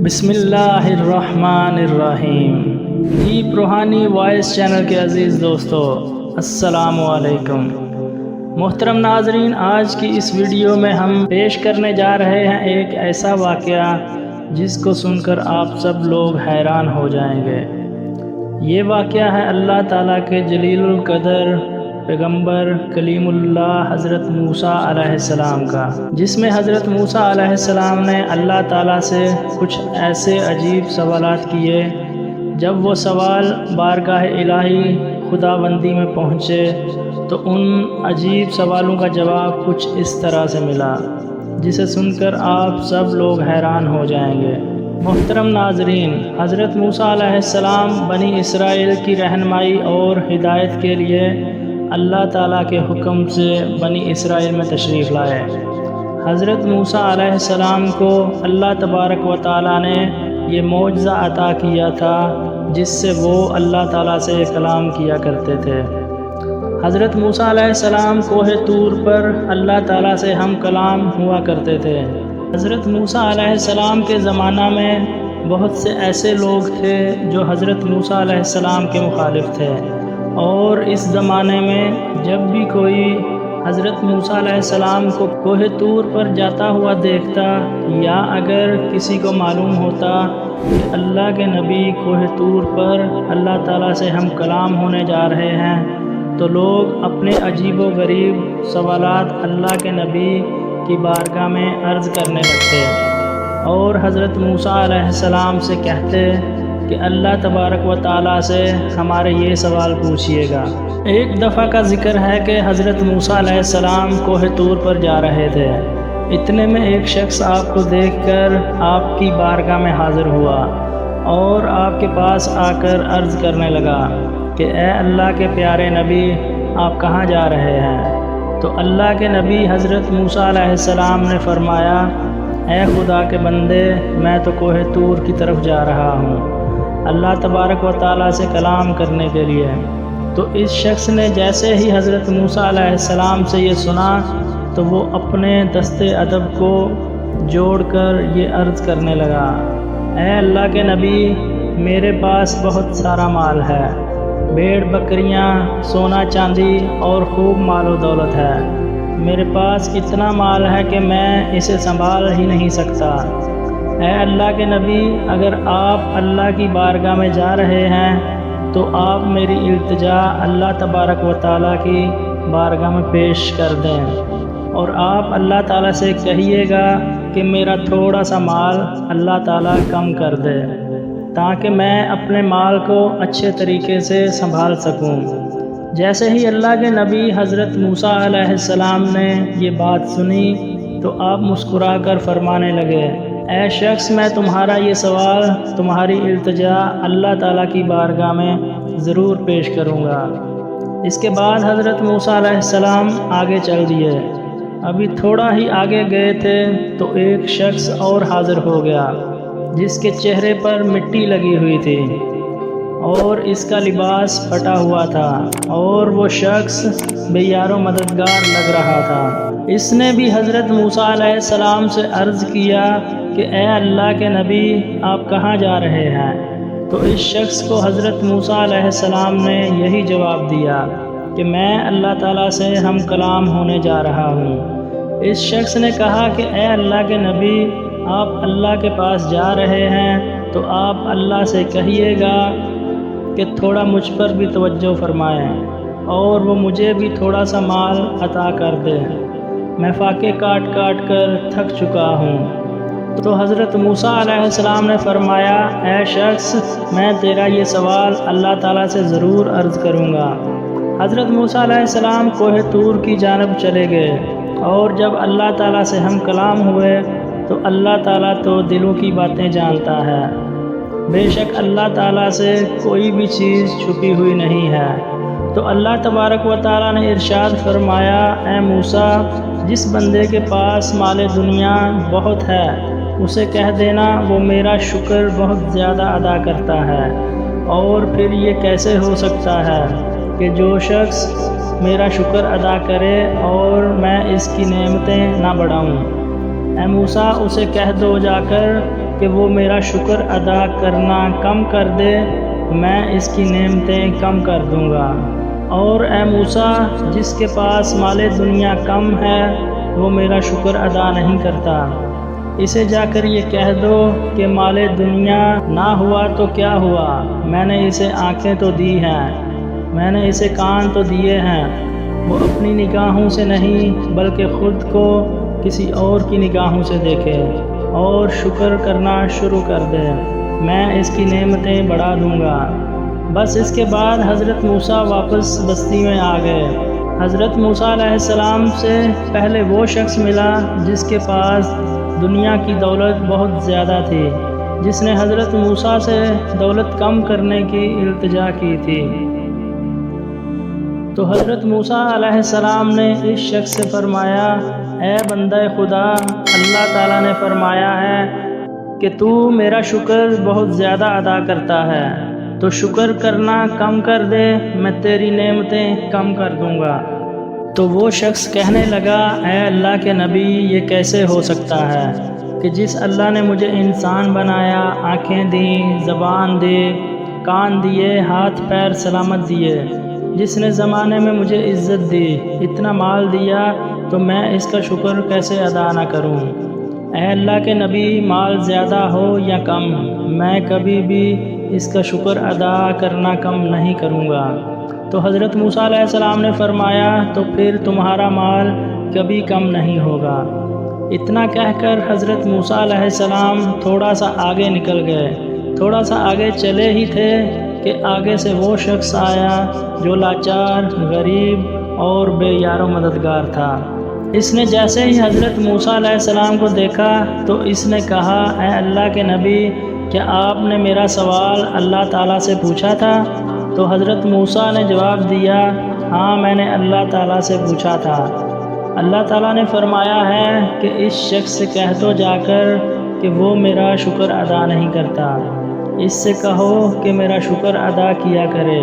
بسم اللہ الرحمن الرحیم۔ ڈیپ روحانی وائس چینل کے عزیز دوستو، السلام علیکم۔ محترم ناظرین، آج کی اس ویڈیو میں ہم پیش کرنے جا رہے ہیں ایک ایسا واقعہ جس کو سن کر آپ سب لوگ حیران ہو جائیں گے۔ یہ واقعہ ہے اللہ تعالیٰ کے جلیل القدر پیغمبر کلیم اللہ حضرت موسیٰ علیہ السلام کا، جس میں حضرت موسیٰ علیہ السلام نے اللہ تعالیٰ سے کچھ ایسے عجیب سوالات کیے۔ جب وہ سوال بارگاہ الہی خداوندی میں پہنچے تو ان عجیب سوالوں کا جواب کچھ اس طرح سے ملا جسے سن کر آپ سب لوگ حیران ہو جائیں گے۔ محترم ناظرین، حضرت موسیٰ علیہ السلام بنی اسرائیل کی رہنمائی اور ہدایت کے لیے اللہ تعالیٰ کے حکم سے بنی اسرائیل میں تشریف لائے۔ حضرت موسیٰ علیہ السلام کو اللہ تبارک و تعالیٰ نے یہ معجزہ عطا کیا تھا جس سے وہ اللہ تعالیٰ سے کلام کیا کرتے تھے۔ حضرت موسیٰ علیہ السلام کوہ طور پر اللہ تعالیٰ سے ہم کلام ہوا کرتے تھے۔ حضرت موسیٰ علیہ السلام کے زمانہ میں بہت سے ایسے لوگ تھے جو حضرت موسیٰ علیہ السلام کے مخالف تھے، اور اس زمانے میں جب بھی کوئی حضرت موسیٰ علیہ السلام کو کوہ طور پر جاتا ہوا دیکھتا، یا اگر کسی کو معلوم ہوتا کہ اللہ کے نبی کوہ طور پر اللہ تعالیٰ سے ہم کلام ہونے جا رہے ہیں، تو لوگ اپنے عجیب و غریب سوالات اللہ کے نبی کی بارگاہ میں عرض کرنے لگتے اور حضرت موسیٰ علیہ السلام سے کہتے کہ اللہ تبارک و تعالیٰ سے ہمارے یہ سوال پوچھیے گا۔ ایک دفعہ کا ذکر ہے کہ حضرت موسیٰ علیہ السلام کوہ طور پر جا رہے تھے۔ اتنے میں ایک شخص آپ کو دیکھ کر آپ کی بارگاہ میں حاضر ہوا اور آپ کے پاس آ کر عرض کرنے لگا کہ اے اللہ کے پیارے نبی، آپ کہاں جا رہے ہیں؟ تو اللہ کے نبی حضرت موسیٰ علیہ السلام نے فرمایا، اے خدا کے بندے، میں تو کوہ طور کی طرف جا رہا ہوں اللہ تبارک و تعالیٰ سے کلام کرنے کے لیے۔ تو اس شخص نے جیسے ہی حضرت موسیٰ علیہ السلام سے یہ سنا تو وہ اپنے دست ادب کو جوڑ کر یہ عرض کرنے لگا، اے اللہ کے نبی، میرے پاس بہت سارا مال ہے، بھیڑ بکریاں، سونا چاندی اور خوب مال و دولت ہے۔ میرے پاس اتنا مال ہے کہ میں اسے سنبھال ہی نہیں سکتا۔ اے اللہ کے نبی، اگر آپ اللہ کی بارگاہ میں جا رہے ہیں تو آپ میری التجا اللہ تبارک و تعالیٰ کی بارگاہ میں پیش کر دیں، اور آپ اللہ تعالیٰ سے کہیے گا کہ میرا تھوڑا سا مال اللہ تعالیٰ کم کر دے تاکہ میں اپنے مال کو اچھے طریقے سے سنبھال سکوں۔ جیسے ہی اللہ کے نبی حضرت موسیٰ علیہ السلام نے یہ بات سنی تو آپ مسکرا کر فرمانے لگے، اے شخص، میں تمہارا یہ سوال، تمہاری التجا اللہ تعالیٰ کی بارگاہ میں ضرور پیش کروں گا۔ اس کے بعد حضرت موسیٰ علیہ السلام آگے چل دیے۔ ابھی تھوڑا ہی آگے گئے تھے تو ایک شخص اور حاضر ہو گیا جس کے چہرے پر مٹی لگی ہوئی تھی اور اس کا لباس پھٹا ہوا تھا، اور وہ شخص بے یار و مددگار لگ رہا تھا۔ اس نے بھی حضرت موسیٰ علیہ السلام سے عرض کیا کہ اے اللہ کے نبی، آپ کہاں جا رہے ہیں؟ تو اس شخص کو حضرت موسیٰ علیہ السلام نے یہی جواب دیا کہ میں اللہ تعالیٰ سے ہم کلام ہونے جا رہا ہوں۔ اس شخص نے کہا کہ اے اللہ کے نبی، آپ اللہ کے پاس جا رہے ہیں تو آپ اللہ سے کہیے گا کہ تھوڑا مجھ پر بھی توجہ فرمائیں اور وہ مجھے بھی تھوڑا سا مال عطا کر دے، میں فاقے کاٹ کاٹ کر تھک چکا ہوں۔ تو حضرت موسیٰ علیہ السلام نے فرمایا، اے شخص، میں تیرا یہ سوال اللہ تعالیٰ سے ضرور عرض کروں گا۔ حضرت موسیٰ علیہ السلام کوہ طور کی جانب چلے گئے، اور جب اللہ تعالیٰ سے ہم کلام ہوئے تو اللہ تعالیٰ تو دلوں کی باتیں جانتا ہے۔ بے شک اللہ تعالیٰ سے کوئی بھی چیز چھپی ہوئی نہیں ہے۔ تو اللہ تبارک و تعالیٰ نے ارشاد فرمایا، اے موسیٰ، جس بندے کے پاس مال دنیا بہت ہے اسے کہہ دینا وہ میرا شکر بہت زیادہ ادا کرتا ہے، اور پھر یہ کیسے ہو سکتا ہے کہ جو شخص میرا شکر ادا کرے اور میں اس کی نعمتیں نہ بڑھاؤں۔ اے موسیٰ، اسے کہہ دو جا کر کہ وہ میرا شکر ادا کرنا کم کر دے میں اس کی نعمتیں کم کر دوں گا۔ اور اے موسیٰ، جس کے پاس مال دنیا کم ہے وہ میرا شکر ادا نہیں کرتا، اسے جا کر یہ کہہ دو کہ مال دنیا نہ ہوا تو کیا ہوا، میں نے اسے آنکھیں تو دی ہیں، میں نے اسے کان تو دیے ہیں، وہ اپنی نگاہوں سے نہیں بلکہ خود کو کسی اور کی نگاہوں سے دیکھے اور شکر کرنا شروع کر دے، میں اس کی نعمتیں بڑھا دوں گا۔ بس اس کے بعد حضرت موسیٰ واپس بستی میں آ گئے۔ حضرت موسیٰ علیہ السلام سے پہلے وہ شخص ملا جس کے پاس دنیا کی دولت بہت زیادہ تھی، جس نے حضرت موسیٰ سے دولت کم کرنے کی التجا کی تھی۔ تو حضرت موسیٰ علیہ السلام نے اس شخص سے فرمایا، اے بندہ خدا، اللہ تعالیٰ نے فرمایا ہے کہ تو میرا شکر بہت زیادہ ادا کرتا ہے، تو شکر کرنا کم کر دے میں تیری نعمتیں کم کر دوں گا۔ تو وہ شخص کہنے لگا، اے اللہ کے نبی، یہ کیسے ہو سکتا ہے کہ جس اللہ نے مجھے انسان بنایا، آنکھیں دیں، زبان دی، کان دیے، ہاتھ پیر سلامت دیے، جس نے زمانے میں مجھے عزت دی، اتنا مال دیا، تو میں اس کا شکر کیسے ادا نہ کروں؟ اے اللہ کے نبی، مال زیادہ ہو یا کم، میں کبھی بھی اس کا شکر ادا کرنا کم نہیں کروں گا۔ تو حضرت موسیٰ علیہ السلام نے فرمایا، تو پھر تمہارا مال کبھی کم نہیں ہوگا۔ اتنا کہہ کر حضرت موسیٰ علیہ السلام تھوڑا سا آگے نکل گئے۔ تھوڑا سا آگے چلے ہی تھے کہ آگے سے وہ شخص آیا جو لاچار، غریب اور بے یار و مددگار تھا۔ اس نے جیسے ہی حضرت موسیٰ علیہ السلام کو دیکھا تو اس نے کہا، اے اللہ کے نبی، کیا آپ نے میرا سوال اللہ تعالیٰ سے پوچھا تھا؟ تو حضرت موسیٰ نے جواب دیا، ہاں میں نے اللہ تعالیٰ سے پوچھا تھا۔ اللہ تعالیٰ نے فرمایا ہے کہ اس شخص سے کہہ دو جا کر کہ وہ میرا شکر ادا نہیں کرتا، اس سے کہو کہ میرا شکر ادا کیا کرے،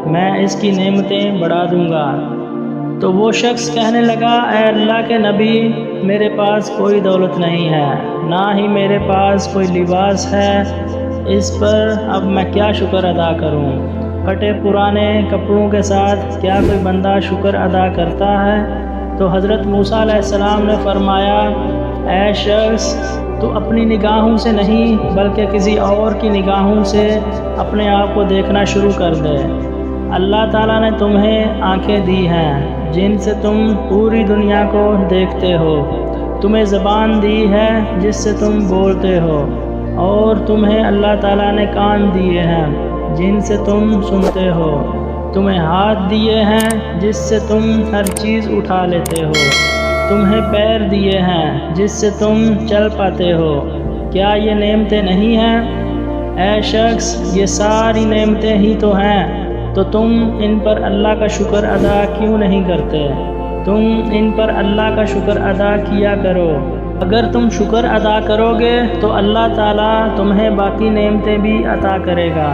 میں اس کی نعمتیں بڑھا دوں گا۔ تو وہ شخص کہنے لگا، اے اللہ کے نبی، میرے پاس کوئی دولت نہیں ہے، نہ ہی میرے پاس کوئی لباس ہے، اس پر اب میں کیا شکر ادا کروں؟ پھٹے پرانے کپڑوں کے ساتھ کیا کوئی بندہ شکر ادا کرتا ہے؟ تو حضرت موسیٰ علیہ السلام نے فرمایا، اے شخص، تو اپنی نگاہوں سے نہیں بلکہ کسی اور کی نگاہوں سے اپنے آپ کو دیکھنا شروع کر دے۔ اللہ تعالیٰ نے تمہیں آنکھیں دی ہیں جن سے تم پوری دنیا کو دیکھتے ہو، تمہیں زبان دی ہے جس سے تم بولتے ہو، اور تمہیں اللہ تعالیٰ نے کان دیے ہیں جن سے تم سنتے ہو، تمہیں ہاتھ دیے ہیں جس سے تم ہر چیز اٹھا لیتے ہو، تمہیں پیر دیے ہیں جس سے تم چل پاتے ہو، کیا یہ نعمتیں نہیں ہیں؟ اے شخص، یہ ساری نعمتیں ہی تو ہیں، تو تم ان پر اللہ کا شکر ادا کیوں نہیں کرتے؟ تم ان پر اللہ کا شکر ادا کیا کرو۔ اگر تم شکر ادا کرو گے تو اللہ تعالیٰ تمہیں باقی نعمتیں بھی عطا کرے گا۔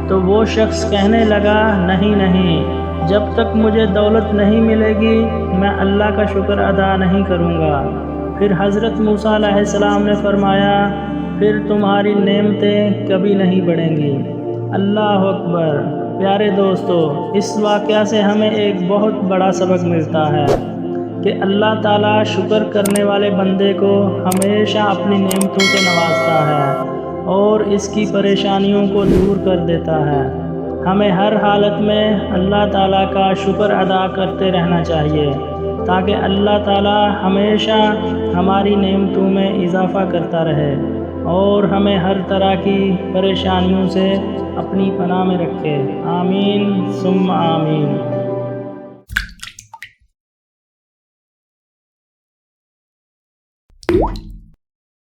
تو وہ شخص کہنے لگا، نہیں، جب تک مجھے دولت نہیں ملے گی میں اللہ کا شکر ادا نہیں کروں گا۔ پھر حضرت موسیٰ علیہ السلام نے فرمایا، پھر تمہاری نعمتیں کبھی نہیں بڑھیں گی۔ اللہ اکبر۔ پیارے دوستو، اس واقعہ سے ہمیں ایک بہت بڑا سبق ملتا ہے کہ اللہ تعالیٰ شکر کرنے والے بندے کو ہمیشہ اپنی نعمتوں سے نوازتا ہے اور اس کی پریشانیوں کو دور کر دیتا ہے۔ ہمیں ہر حالت میں اللہ تعالیٰ کا شکر ادا کرتے رہنا چاہیے تاکہ اللہ تعالیٰ ہمیشہ ہماری نعمتوں میں اضافہ کرتا رہے اور ہمیں ہر طرح کی پریشانیوں سے اپنی پناہ میں رکھے۔ آمین ثم آمین۔